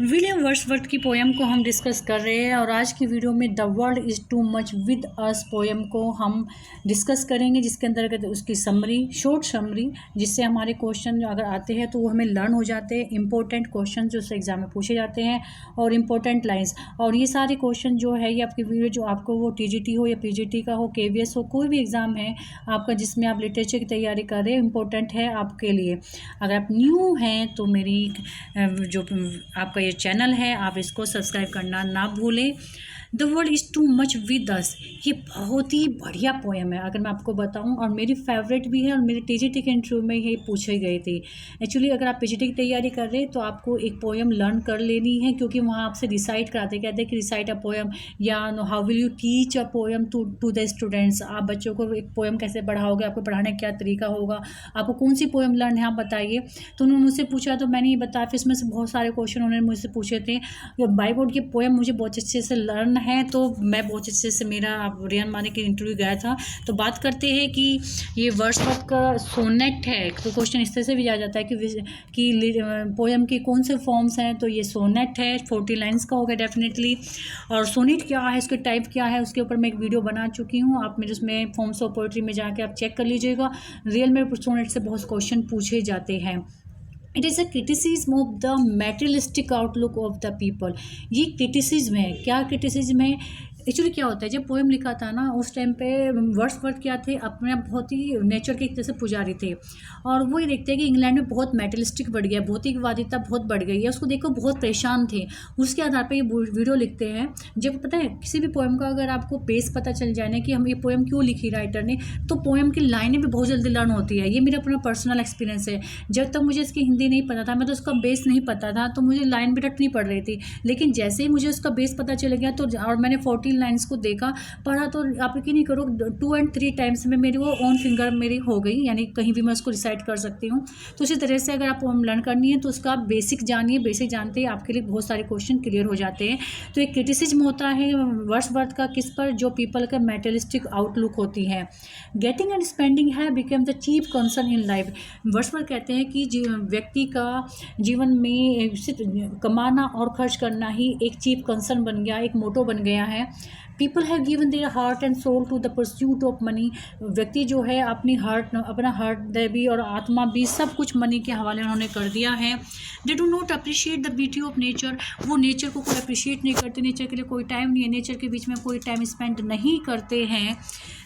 William Wordsworth की poem को हम डिस्कस कर रहे हैं और आज की वीडियो में the world is too much with us poem को हम डिस्कस करेंगे, जिसके अंतर्गत उसकी समरी, शॉर्ट समरी, जिससे हमारे क्वेश्चन अगर आते हैं तो वो हमें लर्न हो जाते हैं। इंपॉर्टेंट क्वेश्चन जो एग्जाम में पूछे जाते हैं और इम्पोर्टेंट लाइन्स, और ये सारे क्वेश्चन जो है ये आपकी वीडियो जो आपको वो टीजीटी हो या पीजीटी का हो, केवीएस हो, कोई भी एग्ज़ाम है आपका जिसमें आप लिटरेचर की तैयारी कर रहे हैं, इंपॉर्टेंट है आपके लिए। अगर आप न्यू हैं तो मेरी जो आपका ये चैनल है आप इसको सब्सक्राइब करना ना भूलें। The world is too much with अस, ये बहुत ही बढ़िया पोएम है अगर मैं आपको बताऊं, और मेरी फेवरेट भी है और मेरे टीजीटी के इंटरव्यू में ये पूछी गई थी। एक्चुअली अगर आप पीजीटी की तैयारी कर रहे हैं तो आपको एक पोएम लर्न कर लेनी है, क्योंकि वहाँ आपसे रिसाइट कराते, कहते हैं कि रिसाइट अ पोएम या how will you teach a poem to the students. आप बच्चों को एक पोएम कैसे पढ़ाओगे, आपको पढ़ाने का क्या तरीका होगा, आपको कौन सी पोएम लर्न है आप बताइए। तो उन्होंने मुझसे पूछा तो मैंने ये बताया, फिर इसमें से बहुत सारे क्वेश्चन उन्होंने मुझसे पूछे थे। बाई बोर्ड की पोएम मुझे बहुत अच्छे से लर्न है, तो मैं बहुत अच्छे से, मेरा रेहान मानी के इंटरव्यू गया था। तो बात करते हैं कि ये वर्ड्सवर्थ का सोनेट है, तो क्वेश्चन इस तरह से भी आ जाता है कि पोएम के कौन से फॉर्म्स हैं, तो ये सोनेट है, 40 लाइन्स का होगा डेफिनेटली। और सोनेट क्या है, उसके टाइप क्या है, उसके ऊपर मैं एक वीडियो बना चुकी हूँ, आप मेरे उसमें फॉर्म्स ऑफ पोएट्री में जाके आप चेक कर लीजिएगा। रियल में सोनेट से बहुत क्वेश्चन पूछे जाते हैं। It is a criticism of the materialistic outlook of the people. ये क्रिटिसिज्म है। क्या क्रिटिसिज्म है? एक्चुअली क्या होता है, जब पोएम लिखा था ना उस टाइम पे वर्ड्सवर्थ क्या थे, अपने आप बहुत ही नेचर के एक तरह से पुजारी थे, और वो ये देखते हैं कि इंग्लैंड में बहुत मेटलिस्टिक बढ़ गया, भौतिकवादिता बहुत बढ़ गई है, उसको देखो बहुत परेशान थे। उसके आधार पर ये वीडियो लिखते हैं। जब पता है किसी भी पोएम का अगर आपको बेस पता चल जाए ना कि हम ये पोएम क्यों लिखी राइटर ने, तो पोएम की लाइनें भी बहुत जल्दी लर्न होती है। ये मेरा अपना पर्सनल एक्सपीरियंस है। जब तक मुझे इसकी हिंदी नहीं पता था, मैं तो उसका बेस नहीं पता था, तो मुझे लाइन भी रटनी पड़ रही थी। लेकिन जैसे ही मुझे उसका बेस पता चल गया तो, और मैंने 14 लाइन्स को देखा, पढ़ा, तो आप यकीन नहीं करो 2 and 3 टाइम्स में मेरी वो ऑन फिंगर मेरी हो गई, यानी कहीं भी मैं उसको रिसाइट कर सकती हूँ। तो इसी तरह से अगर आप पोएम लर्न करनी है तो उसका बेसिक जानिए, बेसिक जानते ही आपके लिए बहुत सारे क्वेश्चन क्लियर हो जाते हैं। तो एक क्रिटिसिज्म होता है वर्ड्सवर्थ का किस पर, जो पीपल का मेटेरियलिस्टिक आउटलुक होती है। गेटिंग एंड स्पेंडिंग है become the chief concern in life. Wordsworth कहते हैं कि व्यक्ति का जीवन में सिर्फ कमाना और खर्च करना ही एक चीफ कंसर्न बन गया, एक मोटो बन गया है। People have given their heart and soul to the pursuit of money. व्यक्ति जो है अपना हार्ट भी और आत्मा भी सब कुछ मनी के हवाले उन्होंने कर दिया है। They do not appreciate the beauty of nature. वो नेचर को कोई अप्रिशिएट नहीं करते, नेचर के लिए कोई टाइम नहीं है, नेचर के बीच में कोई टाइम स्पेंड नहीं करते हैं।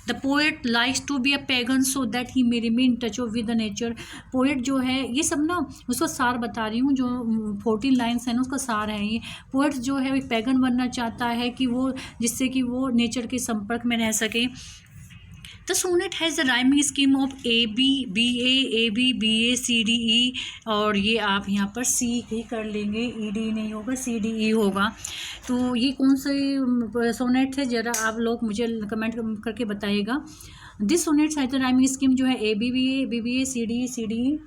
The poet likes to be a pagan so that he may remain touch of with the nature. Poet जो है, ये सब ना उसका सार बता रही हूँ, जो 14 लाइन्स है ना उसका सार है ये। पोएट जो है एक पैगन बनना चाहता है कि वो, जिससे कि वो नेचर के संपर्क में रह सके। The sonnet has the rhyming scheme of A B B A B B A C D E, और ये आप यहाँ पर सी ही कर लेंगे, ई डी नहीं होगा, सी डी ई होगा। तो ये कौन से सोनेट है, ज़रा आप लोग मुझे कमेंट करके बताइएगा। This sonnets has the rhyming scheme जो है A B B A C D E.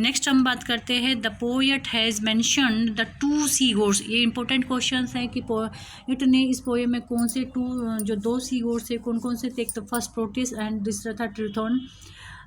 Next हम बात करते हैं, the poet has mentioned the 2 sea gods. ये इंपॉर्टेंट क्वेश्चन है कि पोएट ने इस पोएम में कौन से जो 2 सी गोर्स थे कौन कौन से थे। एक तो फर्स्ट प्रोटिस एंड दूसरा था ट्रिथॉन,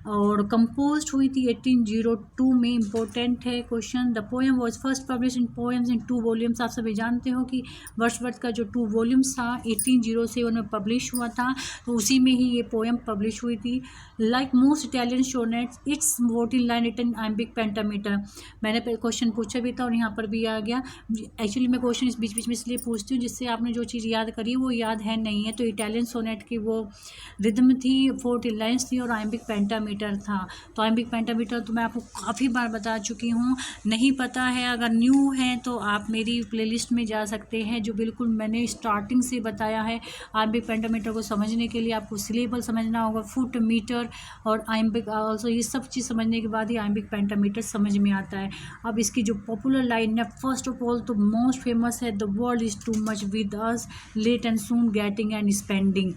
और कंपोज हुई थी 1802 में। इंपॉर्टेंट है question. The poem was first publish in poems in 2 volumes. आप सभी जानते हो कि वर्ड्सवर्थ का जो 2 वॉल्यूम्स था 1807 में पब्लिश हुआ था, तो उसी में ही ये पोएम पब्लिश हुई थी। Like most Italian sonnets it's 14 line written iambic pentameter. मैंने क्वेश्चन पूछा भी था और यहाँ पर भी आ गया। एक्चुअली मैं क्वेश्चन इस बीच में इसलिए पूछती हूँ जिससे आपने जो चीज़ याद करी वो याद है नहीं है। तो इटालियन सोनेट की वो रिदम थी, 14 लाइन्स थी और आइम्बिक पेंटामीटर था। तो आइम्बिक पेंटामीटर तो मैं आपको काफ़ी बार बता चुकी हूँ, नहीं पता है अगर न्यू है तो आप मेरी प्लेलिस्ट में जा सकते हैं, जो बिल्कुल मैंने स्टार्टिंग से बताया है। आइम्बिक पेंटामीटर को समझने के लिए आपको सिलेबल समझना होगा, फुट, मीटर और आइम्बिक ऑल्सो, ये सब चीज़ समझने के बाद ही आइम्बिक पेंटामीटर समझ में आता है। अब इसकी जो पॉपुलर लाइन है, फर्स्ट ऑफ ऑल तो मोस्ट फेमस है, the world is too much with us, late and soon getting and spending.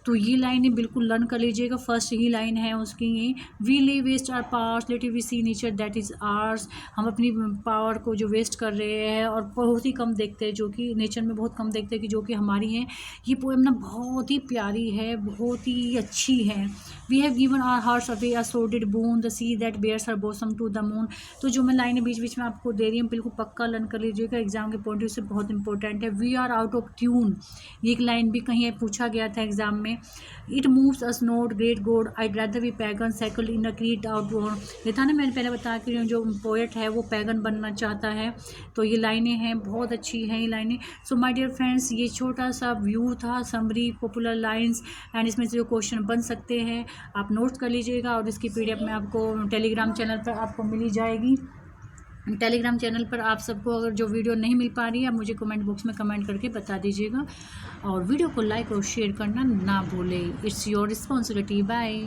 तो ये लाइनें बिल्कुल लर्न कर लीजिएगा। फर्स्ट ही लाइन है उसकी ये, we live waste our powers let we see nature that is ours. हम अपनी पावर को जो वेस्ट कर रहे हैं और बहुत ही कम देखते हैं, जो कि नेचर में बहुत कम देखते हैं कि जो कि हमारी हैं। ये पोएम ना बहुत ही प्यारी है, बहुत ही अच्छी है। We have given our hearts away a sordid boon the sea that bares her bosom to the moon. तो जो मैं लाइनें बीच बीच में आपको दे रही हूँ बिल्कुल पक्का लर्न कर लीजिएगा, एग्जाम के पॉइंट ऑफ व्यू से बहुत इंपॉर्टेंट है। We are out of tune, ये एक लाइन भी कहीं पूछा गया था एग्जाम में। It moves us not great God I'd rather be pagan suckled in a creed out. ये था ना, मैंने पहले बताया कि जो पोएट है वो पैगन बनना चाहता है। तो ये लाइनें हैं, बहुत अच्छी हैं ये लाइनें। सो माय डियर फ्रेंड्स, ये छोटा सा व्यू था, समरी पॉपुलर लाइंस, एंड इसमें से जो क्वेश्चन बन सकते हैं आप नोट कर लीजिएगा। और इसकी PDF में आपको टेलीग्राम चैनल पर आपको मिली जाएगी। टेलीग्राम चैनल पर आप सबको अगर जो वीडियो नहीं मिल पा रही है, आप मुझे कमेंट बॉक्स में कमेंट करके बता दीजिएगा। और वीडियो को लाइक और शेयर करना ना भूलें। It's your responsibility. बाय।